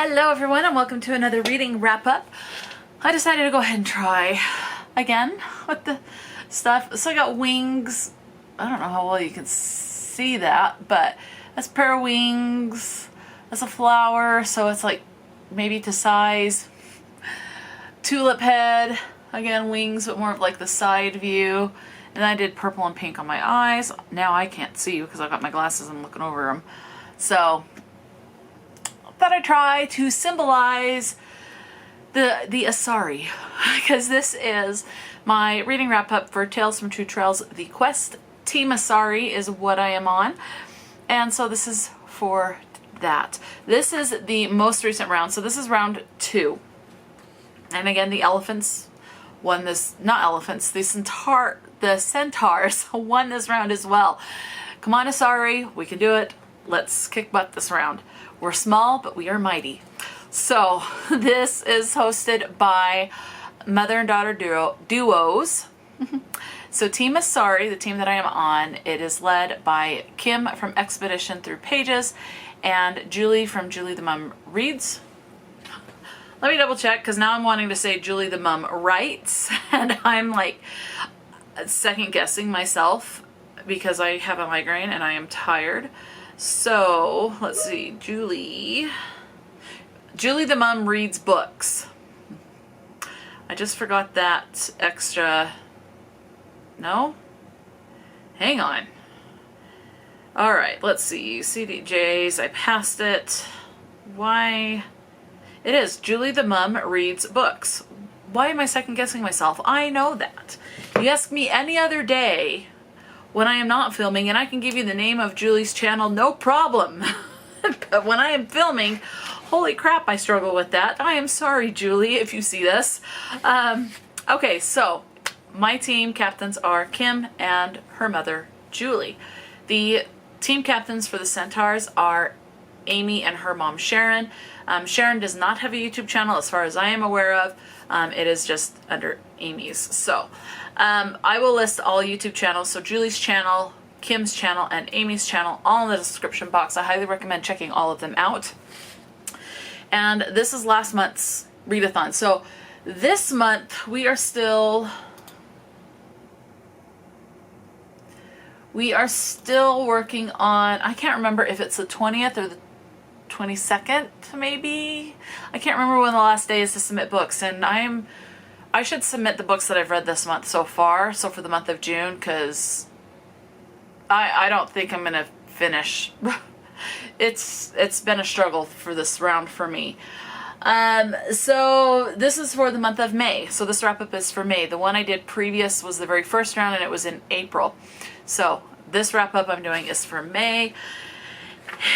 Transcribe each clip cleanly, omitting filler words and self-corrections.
Hello everyone and welcome to another reading wrap up. I decided to go ahead and try again with the stuff. So I got wings. I don't know how well you can see that, but that's a pair of wings. That's a flower, so it's like maybe to size. Tulip head. Again, wings, but more of like the side view. And I did purple and pink on my eyes. Now I can't see because I got my glasses and I'm looking over them. So thought I'd try to symbolize the Asari, because this is my reading wrap up for Tales from Two Trails. The Quest Team Asari is what I am on, and so this is for that. This is the most recent round, so this is round 2. And again, the elephants won this, not elephants, the centaurs won this round as well. Come on, Asari, we can do it. Let's kick butt this round. We're small, but we are mighty. So this is hosted by mother and daughter duos. So Team Asari, the team that I am on, it is led by Kim from Expedition Through Pages and Julie from Julie the Mum Reads. Let me double check, because now I'm wanting to say Julie the Mum Writes, and I'm like second guessing myself because I have a migraine and I am tired. So let's see, Julie the Mum Reads Books. I just forgot that extra. No? Hang on. All right, let's see. CDJs, I passed it. Why? It is Julie the Mum Reads Books. Why am I second guessing myself? I know that. You ask me any other day when I am not filming, and I can give you the name of Julie's channel, no problem. But when I am filming, holy crap, I struggle with that. I am sorry, Julie, if you see this. Okay, so my team captains are Kim and her mother, Julie. The team captains for the Centaurs are Amy and her mom, Sharon. Sharon does not have a YouTube channel as far as I am aware of. It is just under Amy's. So I will list all YouTube channels. So Julie's channel, Kim's channel, and Amy's channel, all in the description box. I highly recommend checking all of them out. And this is last month's readathon. So this month we are still working on, I can't remember if it's the 20th or the 22nd, maybe. I can't remember when the last day is to submit books, and I should submit the books that I've read this month so far, so for the month of June, because I don't think I'm gonna finish. It's been a struggle for this round for me. So this is for the month of May. So this wrap up is for May. The one I did previous was the very first round, and it was in April. So this wrap up I'm doing is for May.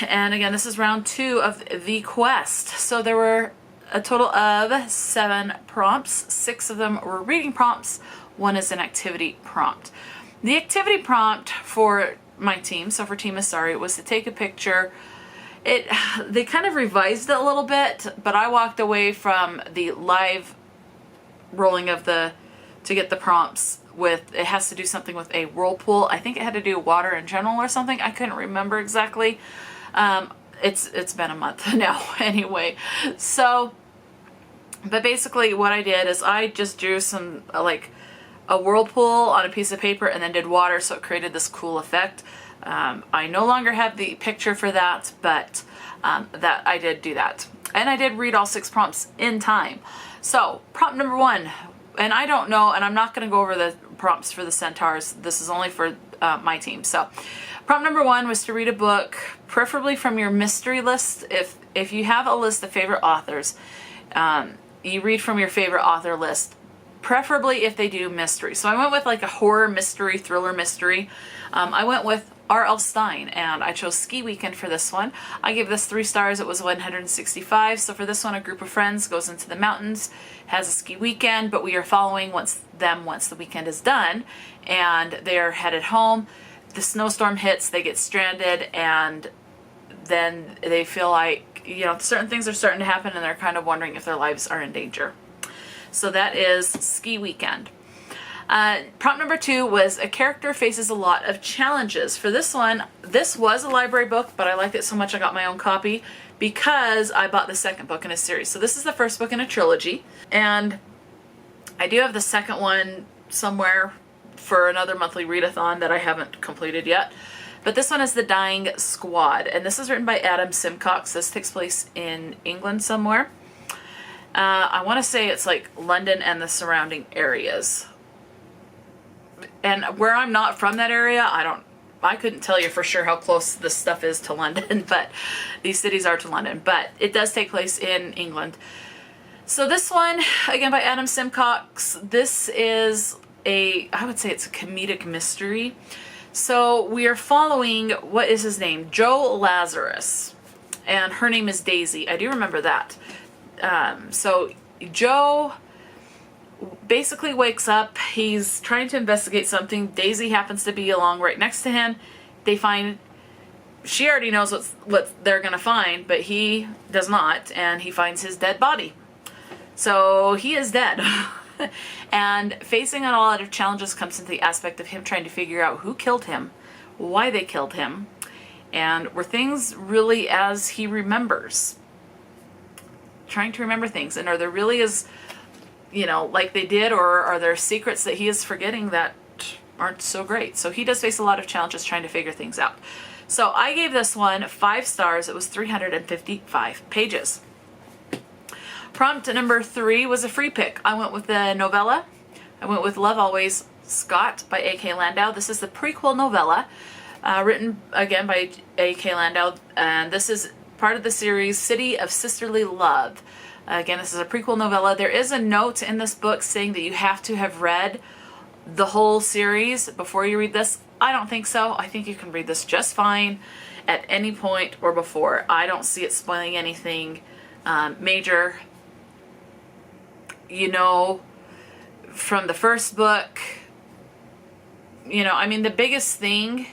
And again, this is round 2 of the quest. So there were a total of 7 prompts. 6 of them were reading prompts. 1 is an activity prompt. The activity prompt for my team, so for Team Asari, was to take a picture. They kind of revised it a little bit, but I walked away from the live rolling of to get the prompts with, it has to do something with a whirlpool. I think it had to do water in general or something. I couldn't remember exactly. It's been a month now anyway. So, but basically what I did is I just drew some like a whirlpool on a piece of paper and then did water, so it created this cool effect. I no longer have the picture for that, but that I did do that. And I did read all 6 prompts in time. So prompt number 1, and I don't know, and I'm not going to go over the prompts for the Centaurs. This is only for my team. So prompt number 1 was to read a book, preferably from your mystery list. If you have a list of favorite authors, you read from your favorite author list, preferably if they do mystery. So I went with like a horror mystery, thriller mystery. I went with RL Stine, and I chose Ski Weekend for this one. I gave this 3 stars. It was 165. So for this one, a group of friends goes into the mountains, has a ski weekend, but we are following once the weekend is done, and they're headed home. The snowstorm hits, they get stranded, and then they feel like, you know, certain things are starting to happen, and they're kind of wondering if their lives are in danger. So that is Ski Weekend. Prompt number 2 was a character faces a lot of challenges. For this one, this was a library book, but I liked it so much I got my own copy. because I bought the second book in a series. So this is the first book in a trilogy, and I do have the second one somewhere for another monthly readathon that I haven't completed yet. But this one is The Dying Squad, and this is written by Adam Simcox. This takes place in England somewhere. I want to say it's like London and the surrounding areas. And where I'm not from that area, I couldn't tell you for sure how close this stuff is to London, but these cities are to London. But it does take place in England. So this one, again by Adam Simcox, this is I would say it's a comedic mystery. So we are following, what is his name? Joe Lazarus. And her name is Daisy. I do remember that. So Joe basically wakes up. He's trying to investigate something. Daisy happens to be along right next to him. They find, she already knows what they're going to find, but he does not. And he finds his dead body. So he is dead. And facing a lot of challenges comes into the aspect of him trying to figure out who killed him, why they killed him, and were things really as he remembers. Trying to remember things, and are there really as, like they did, or are there secrets that he is forgetting that aren't so great? So he does face a lot of challenges trying to figure things out. So I gave this one 5 stars. It was 355 pages. Prompt number 3 was a free pick. I went with the novella. I went with Love Always, Scott by A.K. Landow. This is the prequel novella, written again by A.K. Landow, and this is part of the series City of Sisterly Love. Again, this is a prequel novella. There is a note in this book saying that you have to have read the whole series before you read this. I don't think so. I think you can read this just fine at any point or before. I don't see it spoiling anything major. From the first book, the biggest thing,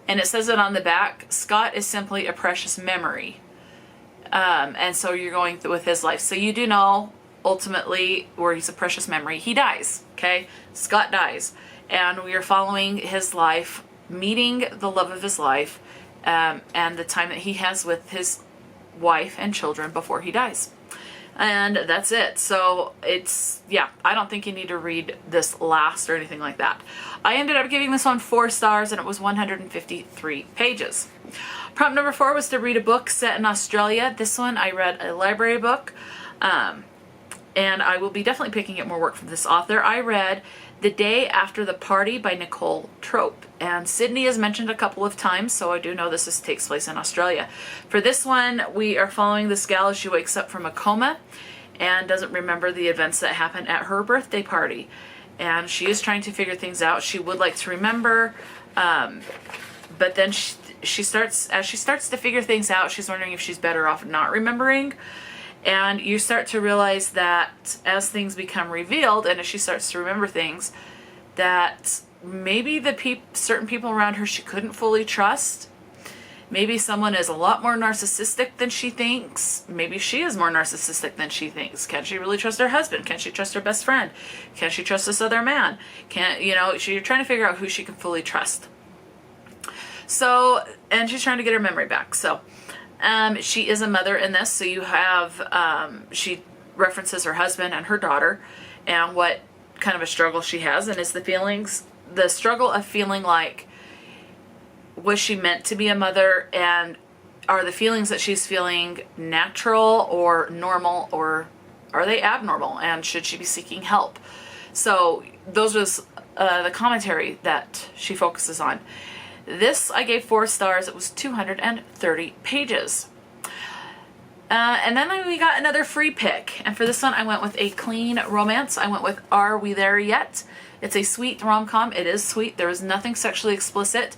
and it says it on the back, Scott is simply a precious memory. And so you're going through with his life. So you do know, ultimately, where he's a precious memory, he dies, okay? Scott dies. And we are following his life, meeting the love of his life, and the time that he has with his wife and children before he dies. And that's it. So I don't think you need to read this last or anything like that. I ended up giving this one 4 stars, and it was 153 pages. Prompt number 4 was to read a book set in Australia. This one I read a library book, and I will be definitely picking up more work from this author. I read The Day After the Party by Nicole Trope, and Sydney is mentioned a couple of times, so I do know this takes place in Australia. For this one, we are following this gal as she wakes up from a coma and doesn't remember the events that happened at her birthday party, and she is trying to figure things out. She would like to remember, but then she starts to figure things out. She's wondering if she's better off not remembering. And you start to realize that as things become revealed, and as she starts to remember things, that maybe certain people around her she couldn't fully trust. Maybe someone is a lot more narcissistic than she thinks. Maybe she is more narcissistic than she thinks. Can she really trust her husband? Can she trust her best friend? Can she trust this other man? You're trying to figure out who she can fully trust. So, and she's trying to get her memory back. So, she is a mother in this, so you have, she references her husband and her daughter and what kind of a struggle she has, and it's the struggle of feeling like, was she meant to be a mother, and are the feelings that she's feeling natural or normal, or are they abnormal, and should she be seeking help? So those was the commentary that she focuses on. This I gave 4 stars. It was 230 pages. And then we got another free pick. And for this one, I went with a clean romance. I went with Are We There Yet? It's a sweet rom-com. It is sweet. There is nothing sexually explicit.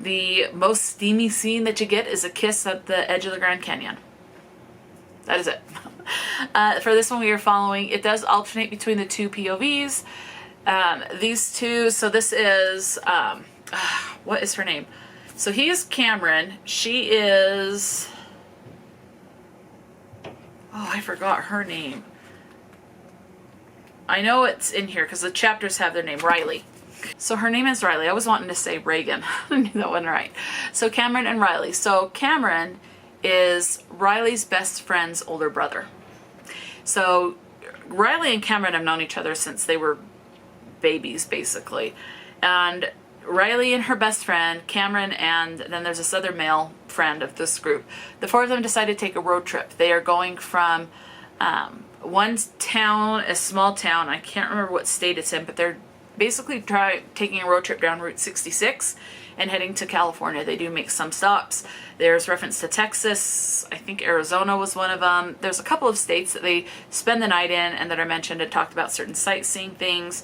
The most steamy scene that you get is a kiss at the edge of the Grand Canyon. That is it. For this one, we are following, it does alternate between the 2 POVs. These two, so this is... what is her name? So he is Cameron. She is... Oh, I forgot her name. I know it's in here because the chapters have their name, Riley. So her name is Riley. I was wanting to say Reagan. I knew that wasn't right. So Cameron and Riley. So Cameron is Riley's best friend's older brother. So Riley and Cameron have known each other since they were babies, basically. And Riley and her best friend, Cameron, and then there's this other male friend of this group. The four of them decided to take a road trip. They are going from one town, a small town, I can't remember what state it's in, but they're basically taking a road trip down Route 66 and heading to California. They do make some stops. There's reference to Texas. I think Arizona was one of them. There's a couple of states that they spend the night in and that are mentioned and talked about certain sightseeing things,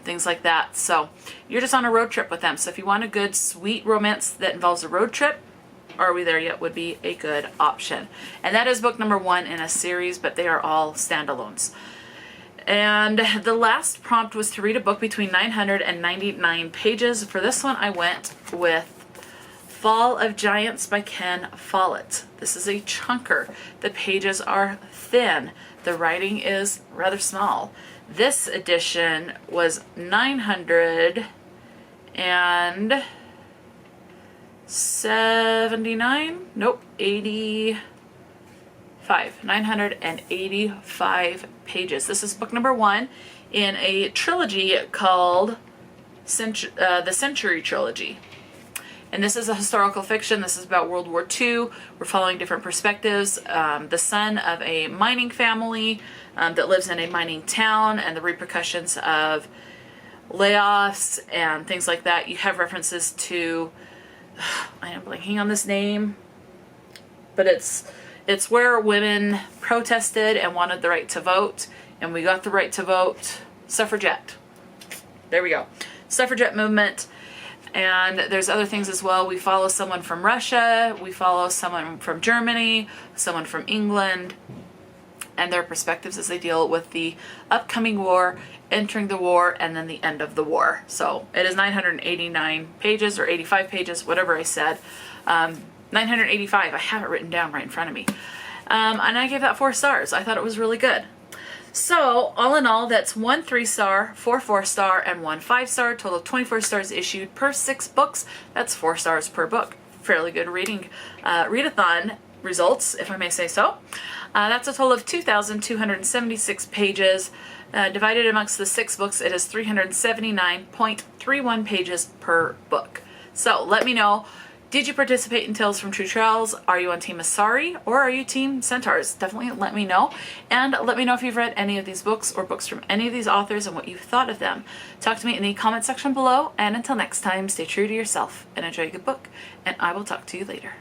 things like that. So you're just on a road trip with them. So if you want a good, sweet romance that involves a road trip, Are We There Yet would be a good option. And that is book number 1 in a series, but they are all standalones. And the last prompt was to read a book between 999 pages. For this one, I went with Fall of Giants by Ken Follett. This is a chunker. The pages are thin. The writing is rather small. This edition was 979? Nope, 985 pages. This is book number 1 in a trilogy called the Century Trilogy. And this is a historical fiction. This is about World War II. We're following different perspectives. The son of a mining family that lives in a mining town and the repercussions of layoffs and things like that. You have references to, I am blanking on this name, but it's where women protested and wanted the right to vote, and we got the right to vote. Suffragette. There we go. Suffragette movement. And there's other things as well. We follow someone from Russia, we follow someone from Germany, someone from England, and their perspectives as they deal with the upcoming war, entering the war, and then the end of the war. So it is 989 pages, or 85 pages, whatever I said. 985, I have it written down right in front of me. And I gave that 4 stars. I thought it was really good. So, all in all, that's 1 3-star, 4 4-star, and 1 5-star. Total of 24 stars issued per 6 books. That's 4 stars per book. Fairly good reading. Readathon results, if I may say so. That's a total of 2,276 pages. Divided amongst the 6 books, it is 379.31 pages per book. So, let me know. Did you participate in Tales from True Trials? Are you on Team Asari or are you Team Centaurs? Definitely let me know. And let me know if you've read any of these books or books from any of these authors and what you've thought of them. Talk to me in the comment section below. And until next time, stay true to yourself and enjoy a good book. And I will talk to you later.